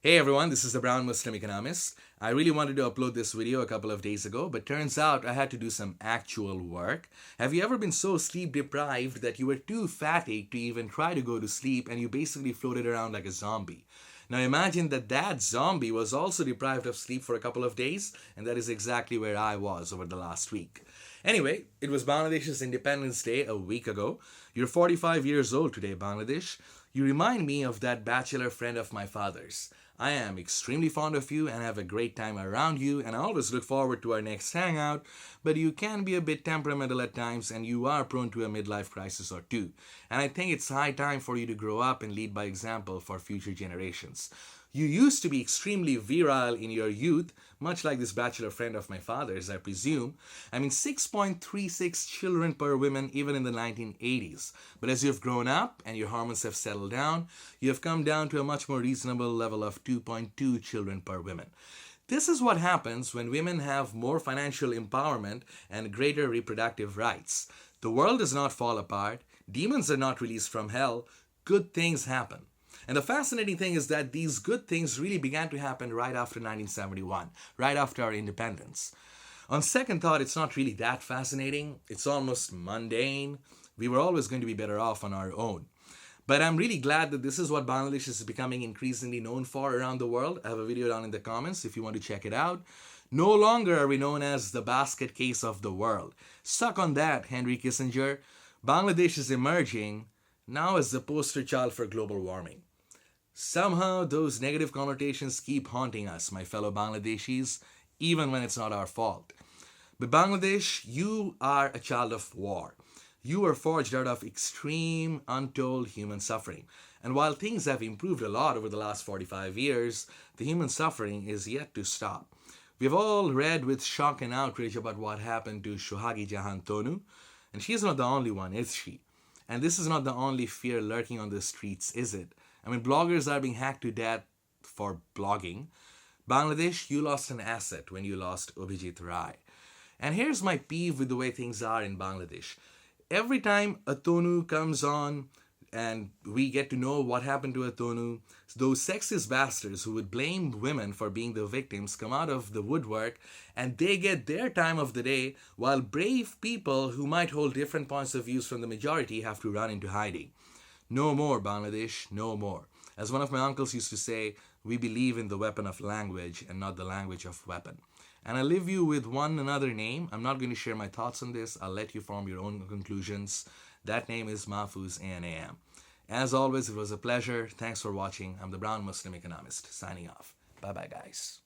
Hey everyone, this is the Brown Muslim Economist. I really wanted to upload this video a couple of days ago, but turns out I had to do some actual work. Have you ever been so sleep deprived that you were too fatigued to even try to go to sleep and you basically floated around like a zombie? Now imagine that zombie was also deprived of sleep for a couple of days, and that is exactly where I was over the last week. Anyway, it was Bangladesh's Independence Day a week ago. You're 45 years old today, Bangladesh. You remind me of that bachelor friend of my father's. I am extremely fond of you and have a great time around you, and I always look forward to our next hangout. But you can be a bit temperamental at times, and you are prone to a midlife crisis or two. And I think it's high time for you to grow up and lead by example for future generations. You used to be extremely virile in your youth, much like this bachelor friend of my father's, I presume. 6.36 children per woman even in the 1980s. But as you've grown up and your hormones have settled down, you have come down to a much more reasonable level of 2.2 children per woman. This is what happens when women have more financial empowerment and greater reproductive rights. The world does not fall apart, demons are not released from hell, good things happen. And the fascinating thing is that these good things really began to happen right after 1971, right after our independence. On second thought, it's not really that fascinating. It's almost mundane. We were always going to be better off on our own. But I'm really glad that this is what Bangladesh is becoming increasingly known for around the world. I have a video down in the comments if you want to check it out. No longer are we known as the basket case of the world. Suck on that, Henry Kissinger. Bangladesh is emerging now as the poster child for global warming. Somehow, those negative connotations keep haunting us, my fellow Bangladeshis, even when it's not our fault. But Bangladesh, you are a child of war. You were forged out of extreme, untold human suffering. And while things have improved a lot over the last 45 years, the human suffering is yet to stop. We've all read with shock and outrage about what happened to Shohagi Jahan Tonu, and she is not the only one, is she? And this is not the only fear lurking on the streets, is it? Bloggers are being hacked to death for blogging. Bangladesh, you lost an asset when you lost Abhijit Rai. And here's my peeve with the way things are in Bangladesh. Every time a Tonu comes on and we get to know what happened to a Tonu, those sexist bastards who would blame women for being the victims come out of the woodwork and they get their time of the day, while brave people who might hold different points of views from the majority have to run into hiding. No more, Bangladesh, no more. As one of my uncles used to say, we believe in the weapon of language and not the language of weapon. And I leave you with one another name. I'm not going to share my thoughts on this. I'll let you form your own conclusions. That name is Mahfouz ANAM. As always, it was a pleasure. Thanks for watching. I'm the Brown Muslim Economist, signing off. Bye-bye, guys.